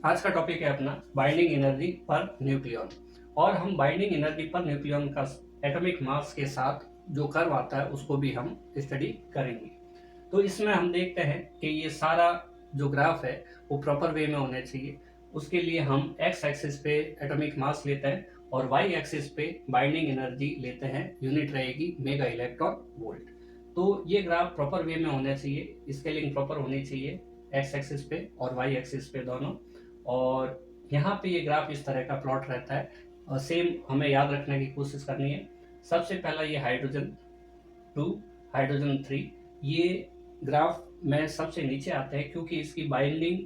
आज का टॉपिक है अपना बाइंडिंग एनर्जी पर न्यूक्लियॉन। और हम बाइंडिंग एनर्जी पर न्यूक्लियॉन का एटॉमिक मास के साथ जो कर्व आता है उसको भी हम स्टडी करेंगे। तो इसमें हम देखते हैं कि ये सारा जो ग्राफ है वो प्रॉपर वे में होना चाहिए। उसके लिए हम एक्स एक्सिस पे एटॉमिक मास लेते हैं और वाई एक्सिस पे बाइंडिंग एनर्जी लेते हैं। यूनिट रहेगी मेगा इलेक्ट्रॉन वोल्ट। तो ये ग्राफ प्रॉपर वे में होना चाहिए, स्केलिंग प्रॉपर होनी चाहिए एक्स एक्सिस पे और वाई एक्सिस पे दोनों। और यहाँ पे ये ग्राफ इस तरह का प्लॉट रहता है और सेम हमें याद रखने की कोशिश करनी है। सबसे पहला ये हाइड्रोजन 2, हाइड्रोजन 3, ये ग्राफ में सबसे नीचे आते हैं क्योंकि इसकी बाइंडिंग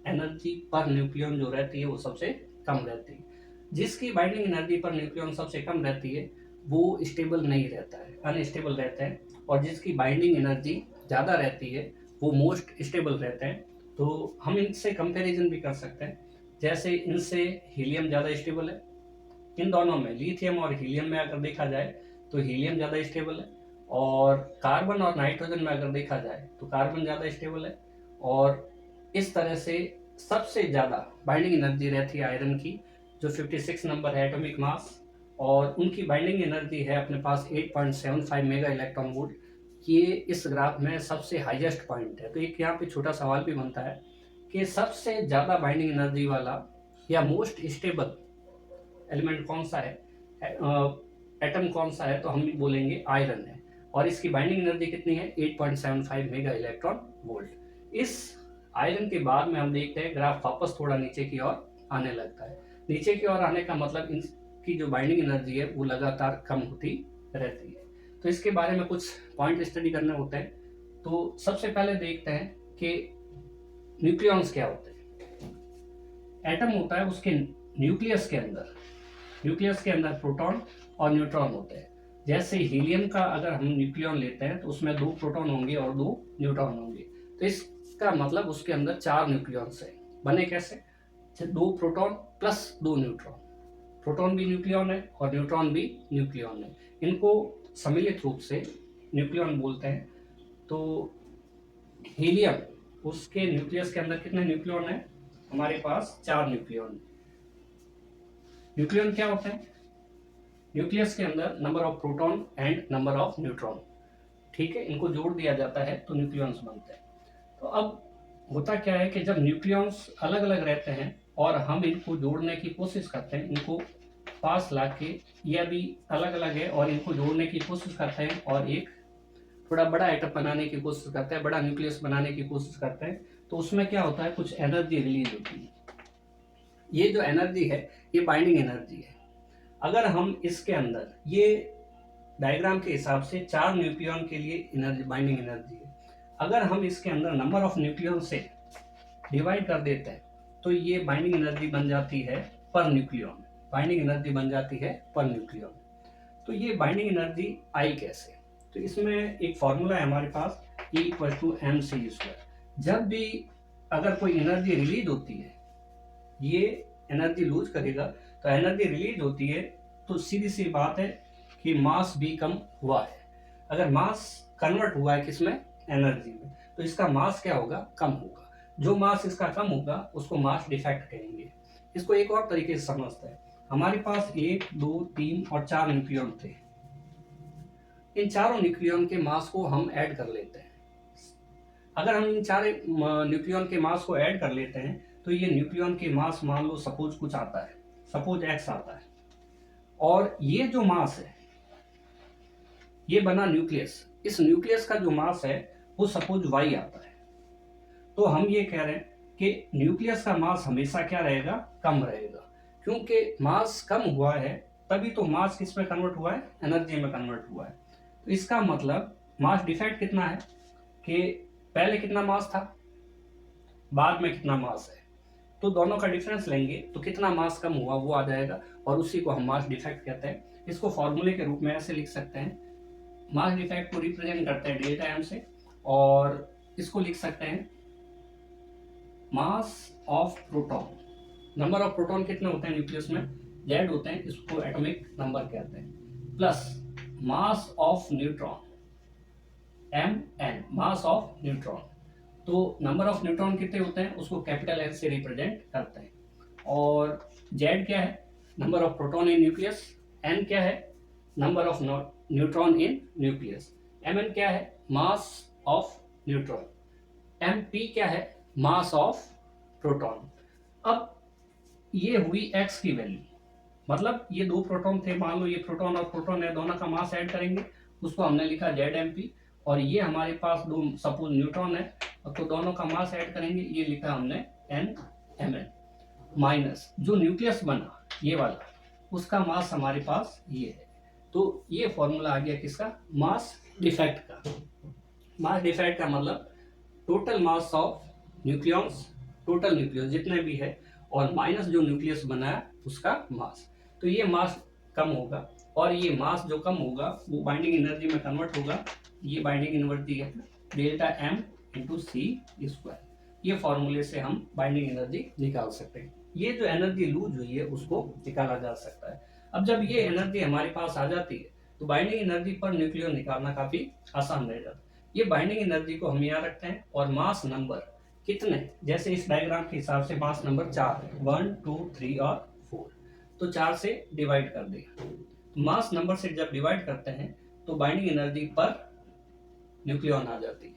एनर्जी पर न्यूक्लियन जो रहती है वो सबसे कम रहती है। जिसकी बाइंडिंग एनर्जी पर न्यूक्लियन सबसे कम रहती है वो स्टेबल नहीं रहता है, अनस्टेबल रहता है। और जिसकी बाइंडिंग एनर्जी ज़्यादा रहती है वो मोस्ट स्टेबल रहते हैं। तो हम इनसे कंपैरिजन भी कर सकते हैं। जैसे इनसे हीलियम ज़्यादा स्टेबल है, इन दोनों में लिथियम और हीलियम में अगर देखा जाए तो हीलियम ज़्यादा स्टेबल है। और कार्बन और नाइट्रोजन में अगर देखा जाए तो कार्बन ज़्यादा स्टेबल है। और इस तरह से सबसे ज़्यादा बाइंडिंग एनर्जी रहती है आयरन की, जो 56 नंबर है एटॉमिक मास। और उनकी बाइंडिंग एनर्जी है अपने पास 8.75 मेगा इलेक्ट्रॉन वोल्ट। ये इस ग्राफ में सबसे हाईएस्ट पॉइंट है। तो एक यहाँ पे छोटा सवाल भी बनता है कि सबसे ज़्यादा बाइंडिंग एनर्जी वाला या मोस्ट स्टेबल एलिमेंट कौन सा है, एटम कौन सा है, तो हम भी बोलेंगे आयरन है। और इसकी बाइंडिंग एनर्जी कितनी है, 8.75 मेगा इलेक्ट्रॉन वोल्ट। इस आयरन के बाद में हम देखते हैं ग्राफ वापस थोड़ा नीचे की ओर आने लगता है। नीचे की ओर आने का मतलब इनकी जो बाइंडिंग एनर्जी है वो लगातार कम होती रहती है। तो इसके बारे में कुछ पॉइंट स्टडी करने होते हैं। तो सबसे पहले देखते हैं कि न्यूक्लियॉन्स क्या होते हैं। एटम होता है, उसके न्यूक्लियस के अंदर प्रोटॉन और न्यूट्रॉन होते हैं। जैसे हीलियम का अगर हम न्यूक्लियॉन लेते हैं तो उसमें 2 प्रोटॉन होंगे और 2 न्यूट्रॉन होंगे। तो इसका मतलब उसके अंदर 4 न्यूक्लियॉन्स है। बने कैसे, 2 प्रोटॉन प्लस 2 न्यूट्रॉन। प्रोटॉन भी न्यूक्लियॉन है और न्यूट्रॉन भी न्यूक्लियॉन है। इनको सम्मिलित रूप से न्यूक्लियॉन बोलते हैं। तो हीलियम, उसके न्यूक्लियस के अंदर कितने न्यूक्लियॉन है, हमारे पास 4 न्यूक्लियॉन। न्यूक्लियॉन क्या होते हैं, न्यूक्लियस के अंदर number of proton and number of neutron, ठीक है, इनको जोड़ दिया जाता है तो न्यूक्लियॉन्स बनते हैं। तो अब होता क्या है कि जब न्यूक्लियॉन्स अलग अलग रहते हैं और हम इनको जोड़ने की कोशिश करते हैं, इनको पास ला के, ये अभी अलग अलग है और इनको जोड़ने की कोशिश करते हैं और एक थोड़ा बड़ा एटम बनाने की कोशिश करते हैं, बड़ा न्यूक्लियस बनाने की कोशिश करते हैं, तो उसमें क्या होता है, कुछ एनर्जी रिलीज होती है। ये जो एनर्जी है ये बाइंडिंग एनर्जी है। अगर हम इसके अंदर, ये डायग्राम के हिसाब से 4 न्यूक्लियॉन के लिए एनर्जी, बाइंडिंग एनर्जी है। अगर हम इसके अंदर नंबर ऑफ न्यूक्लियॉन से डिवाइड कर देते हैं तो ये बाइंडिंग एनर्जी बन जाती है पर न्यूक्लियॉन। बाइंडिंग एनर्जी बन जाती है पर न्यूक्लियॉन। तो ये बाइंडिंग एनर्जी आई कैसे, तो इसमें एक फॉर्मूला है हमारे पास, E=mc²। जब भी अगर कोई एनर्जी रिलीज होती है, ये एनर्जी लूज करेगा तो एनर्जी रिलीज होती है, तो सीधी सी बात है कि मास भी कम हुआ है। अगर मास कन्वर्ट हुआ है किसमें, एनर्जी में, तो इसका मास क्या होगा, कम होगा। जो मास इसका कम होगा उसको मास डिफेक्ट कहेंगे। इसको एक और तरीके से समझते हैं। हमारे पास 1, 2, 3 और 4 न्यूक्लियॉन थे। इन चारों न्यूक्लियॉन के मास को हम ऐड कर लेते हैं। अगर हम इन 4 न्यूक्लियॉन के मास को ऐड कर लेते हैं तो ये न्यूक्लियॉन के मास मान लो सपोज कुछ आता है, सपोज x आता है, और ये जो मास है ये बना न्यूक्लियस। इस न्यूक्लियस का जो मास है वो सपोज y आता है। तो हम ये कह रहे हैं कि न्यूक्लियस का मास हमेशा क्या रहेगा, कम रहेगा, क्योंकि मास कम हुआ है तभी तो मास किस में कन्वर्ट हुआ है, एनर्जी में कन्वर्ट हुआ है। तो इसका मतलब मास डिफेक्ट कितना है कि पहले कितना मास था, बाद में कितना मास है, तो दोनों का डिफरेंस लेंगे तो कितना मास कम हुआ वो आ जाएगा, और उसी को हम मास डिफेक्ट कहते हैं। इसको फॉर्मूले के रूप में ऐसे लिख सकते हैं, मास डिफेक्ट को रिप्रेजेंट करते हैं डेल्टा एम से, और इसको लिख सकते हैं mass of proton. Number of proton कितने होते हैं न्यूक्लियस में, Z होते हैं, इसको एटॉमिक नंबर कहते हैं, plus mass of neutron, MN, mass of neutron. तो नंबर ऑफ न्यूट्रॉन कितने होते हैं उसको कैपिटल एन से रिप्रेजेंट करते हैं। और जेड क्या है, number of proton in nucleus. N क्या है, number of neutron in nucleus. M N क्या है, mass of neutron. M P क्या है, मास ऑफ प्रोटॉन। अब ये हुई एक्स की वैल्यू, मतलब ये दो प्रोटॉन थे, मान लो ये प्रोटॉन और प्रोटॉन है, दोनों का मास ऐड करेंगे, उसको हमने लिखा जेड एम पी। और ये हमारे पास दो सपोज न्यूट्रॉन है, तो दोनों का मास ऐड करेंगे, ये लिखा हमने एन एम एन। माइनस जो न्यूक्लियस बना ये वाला, उसका मास हमारे पास ये है। तो ये फॉर्मूला आ गया किसका, मास डिफेक्ट का। मास डिफेक्ट का मतलब total mass of nucleons, total nucleus जितने भी है, और माइनस जो न्यूक्लियस बना है उसका मास। तो ये मास कम होगा, और ये मास जो कम होगा वो बाइंडिंग एनर्जी में कन्वर्ट होगा। ये बाइंडिंग एनर्जी है डेल्टा एम इंटू सी स्क्वायर। ये फॉर्मूले से हम बाइंडिंग एनर्जी निकाल सकते हैं। ये जो एनर्जी लूज हुई है उसको निकाला जा सकता है। अब जब ये एनर्जी हमारे पास आ जाती है तो बाइंडिंग एनर्जी पर न्यूक्लियन निकालना काफी आसान रह जाता है। ये बाइंडिंग एनर्जी को हम यहाँ रखते हैं, और मास नंबर कितने, जैसे इस डायग्राम के हिसाब से मास नंबर 4 है, 1 2 3 और 4, तो 4 से डिवाइड कर दिया। मास नंबर से जब डिवाइड करते हैं तो बाइंडिंग एनर्जी पर न्यूक्लियन आ जाती है।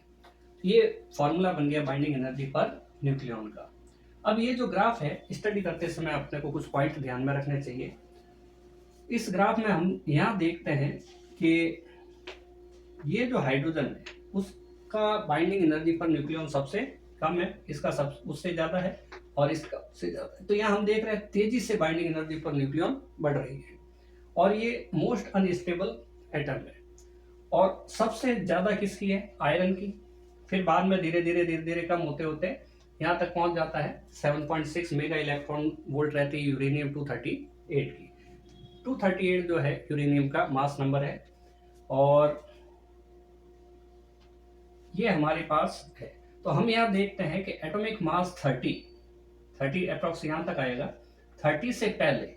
ये फॉर्मूला बन गया बाइंडिंग एनर्जी पर न्यूक्लियन का। अब ये जो ग्राफ है, स्टडी करते समय अपने को कुछ पॉइंट ध्यान में रखने चाहिए। इस ग्राफ में हम यहाँ देखते हैं कि ये जो हाइड्रोजन है उसका बाइंडिंग एनर्जी पर न्यूक्लियन सबसे कम है, इसका सब उससे ज्यादा है, और इसका उससे ज्यादा है। तो यहाँ हम देख रहे हैं तेजी से बाइंडिंग एनर्जी पर न्यूक्लियन बढ़ रही है, और ये मोस्ट अनस्टेबल एटम है। और सबसे ज्यादा किसकी है, आयरन की। फिर बाद में धीरे धीरे कम होते होते यहाँ तक पहुंच जाता है 7.6 मेगा इलेक्ट्रॉन वोल्ट रहती है यूरेनियम 238 की। 238 जो है यूरेनियम का मास नंबर है, और ये हमारे पास है। तो हम यहाँ देखते हैं कि एटॉमिक मास 30 अप्रोक्स यहाँ तक आएगा। 30 से पहले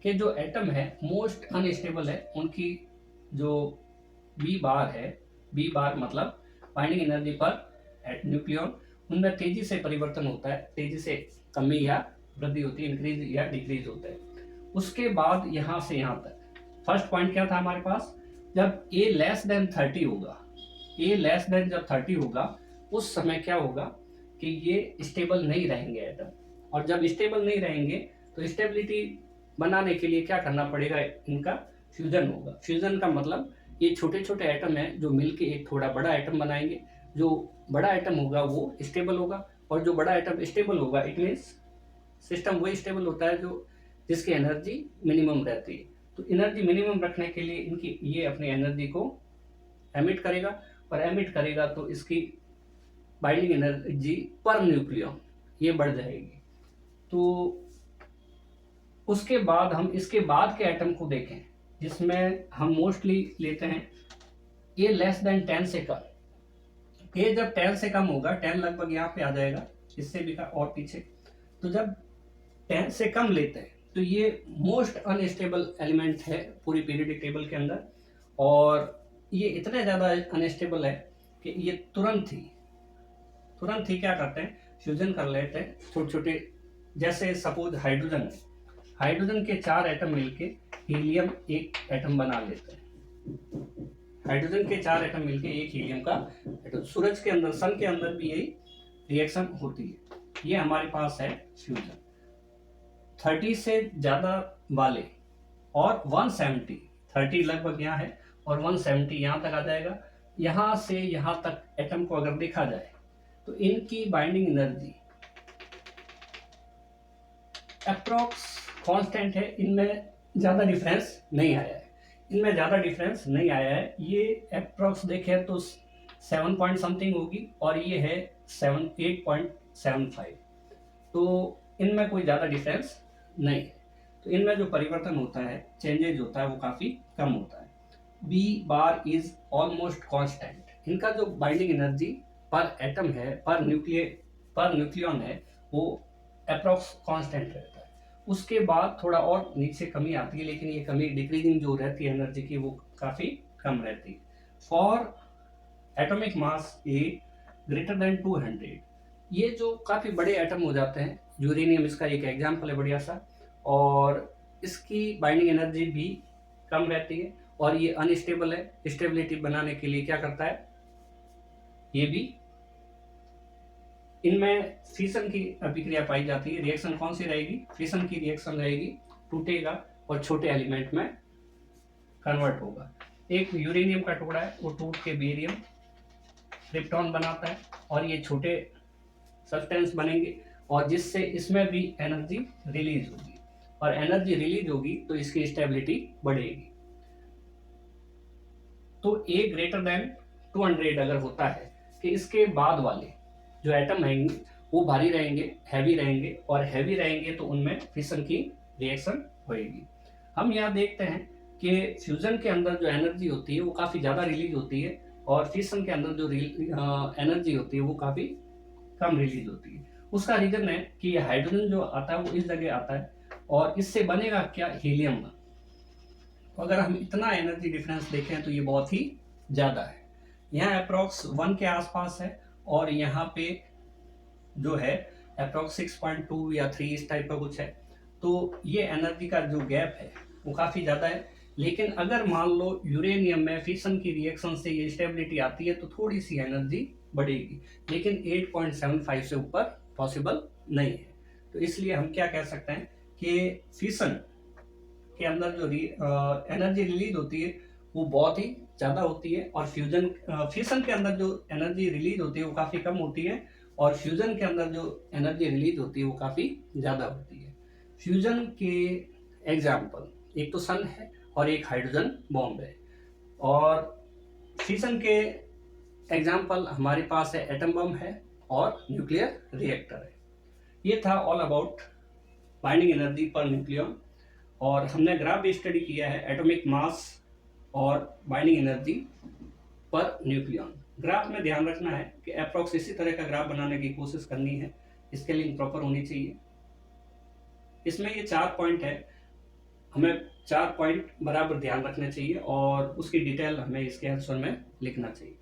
के जो एटम है मोस्ट अनस्टेबल है, उनकी जो बी बार है, बी बार मतलब बाइंडिंग एनर्जी पर न्यूक्लियन, उनमें तेजी से परिवर्तन होता है, तेजी से कमी या वृद्धि होती है, इंक्रीज या डिक्रीज होता है। उसके बाद यहाँ से यहाँ तक फर्स्ट पॉइंट क्या था हमारे पास, जब ए लेस देन 30 होगा, ए लेस देन जब 30 होगा उस समय क्या होगा कि ये स्टेबल नहीं रहेंगे एटम। और जब स्टेबल नहीं रहेंगे तो स्टेबिलिटी बनाने के लिए क्या करना पड़ेगा, इनका फ्यूजन होगा। फ्यूजन का मतलब ये छोटे छोटे एटम है जो मिलके एक थोड़ा बड़ा एटम बनाएंगे। जो बड़ा एटम होगा वो स्टेबल होगा, और जो बड़ा एटम स्टेबल होगा इट मीन्स सिस्टम वही स्टेबल होता है जो जिसकी एनर्जी मिनिमम रहती है। तो एनर्जी मिनिमम रखने के लिए इनकी ये अपनी एनर्जी को एमिट करेगा, और एमिट करेगा तो इसकी बाइंडिंग एनर्जी पर न्यूक्लियन ये बढ़ जाएगी। तो उसके बाद हम इसके बाद के एटम को देखें जिसमें हम मोस्टली लेते हैं ए लेस देन 10 से कम। ए जब 10 से कम होगा, 10 लगभग यहाँ पे आ जाएगा, इससे भी और पीछे। तो जब 10 से कम लेते हैं तो ये मोस्ट अनस्टेबल एलिमेंट है पूरी पीरियडिक टेबल के अंदर, और ये इतने ज़्यादा अनस्टेबल है कि ये तुरंत ही क्या करते हैं, फ्यूजन कर लेते हैं छोटे छोटे। जैसे सपोज हाइड्रोजन है, हाइड्रोजन के 4 एटम मिलके हीलियम एक एटम बना लेते हैं। हाइड्रोजन के 4 एटम मिलके एक हीलियम का एटम। सूरज के अंदर, सन के अंदर भी यही रिएक्शन होती है। ये हमारे पास है फ्यूजन। 30 से ज्यादा वाले और 170, 30 लगभग यहाँ है और 170 यहाँ तक आ जाएगा। यहाँ से यहाँ तक एटम को अगर देखा जाए तो इनकी बाइंडिंग एनर्जी अप्रोक्स कांस्टेंट है, इनमें ज़्यादा डिफरेंस नहीं आया है। ये अप्रोक्स देखें तो 7 पॉइंट समथिंग होगी, और ये है 8.75। तो इनमें कोई ज़्यादा डिफरेंस नहीं है। तो इनमें जो परिवर्तन होता है, चेंजेज होता है, वो काफ़ी कम होता है। B bar is almost constant. इनका जो बाइंडिंग एनर्जी पर एटम है, पर न्यूक्लियन है, वो अप्रोक्स कांस्टेंट रहता है। उसके बाद थोड़ा और नीचे कमी आती है, लेकिन ये कमी डिक्रीजिंग जो रहती है एनर्जी की वो काफ़ी कम रहती है। For atomic mass A greater than 200। ये जो काफ़ी बड़े एटम हो जाते हैं, यूरेनियम इसका एक एग्जाम्पल है बढ़िया सा, और इसकी बाइंडिंग एनर्जी भी कम रहती है और ये अनस्टेबल है। स्टेबिलिटी बनाने के लिए क्या करता है, ये भी इनमें फिशन की अभिक्रिया पाई जाती है। रिएक्शन कौन सी रहेगी, फिशन की रिएक्शन रहेगी, टूटेगा और छोटे एलिमेंट में कन्वर्ट होगा। एक यूरेनियम का टुकड़ा है, वो टूट के बेरियम क्रिप्टॉन बनाता है और ये छोटे सब्सटेंस बनेंगे और जिससे इसमें भी एनर्जी रिलीज होगी, और एनर्जी रिलीज होगी तो इसकी स्टेबिलिटी बढ़ेगी। तो ए ग्रेटर देन 200 अगर होता है कि इसके बाद वाले जो एटम रहेंगे वो भारी रहेंगे, हैवी रहेंगे, और हैवी रहेंगे तो उनमें फिशन की रिएक्शन होगी। हम यहाँ देखते हैं कि फ्यूजन के अंदर जो एनर्जी होती है वो काफ़ी ज़्यादा रिलीज होती है और फिशन के अंदर जो एनर्जी होती है वो काफ़ी कम रिलीज होती है। उसका रीजन है कि हाइड्रोजन जो आता है वो इस जगह आता है और इससे बनेगा क्या, हीलियम। अगर हम इतना एनर्जी डिफरेंस देखें तो ये बहुत ही ज़्यादा है। यहाँ अप्रॉक्स 1 के आसपास है और यहाँ पे जो है अप्रॉक्स 6.2 या 3 इस टाइप का कुछ है। तो ये एनर्जी का जो गैप है वो काफ़ी ज़्यादा है। लेकिन अगर मान लो यूरेनियम में फिशन की रिएक्शन से ये स्टेबिलिटी आती है तो थोड़ी सी एनर्जी बढ़ेगी, लेकिन 8.75 से ऊपर पॉसिबल नहीं है। तो इसलिए हम क्या कह सकते हैं कि फिशन के अंदर जो एनर्जी रिलीज होती है वो बहुत ही ज़्यादा होती है, और फिशन के अंदर जो एनर्जी रिलीज होती है वो काफ़ी कम होती है, और फ्यूजन के अंदर जो एनर्जी रिलीज होती है वो काफ़ी ज़्यादा होती है। फ्यूजन के एग्जाम्पल एक तो सन है और एक हाइड्रोजन बॉम्ब है, और फिशन के एग्जाम्पल हमारे पास है एटम बम है और न्यूक्लियर रिएक्टर है। ये था all about binding energy per nucleon, और हमने ग्राफ भी स्टडी किया है एटॉमिक मास और binding energy per nucleon. Graph में ध्यान रखना है कि अप्रॉक्स इसी तरह का ग्राफ बनाने की कोशिश करनी है, स्केलिंग प्रॉपर होनी चाहिए। इसमें ये 4 पॉइंट है, हमें 4 पॉइंट बराबर ध्यान रखने चाहिए और उसकी डिटेल हमें इसके आंसर में लिखना चाहिए।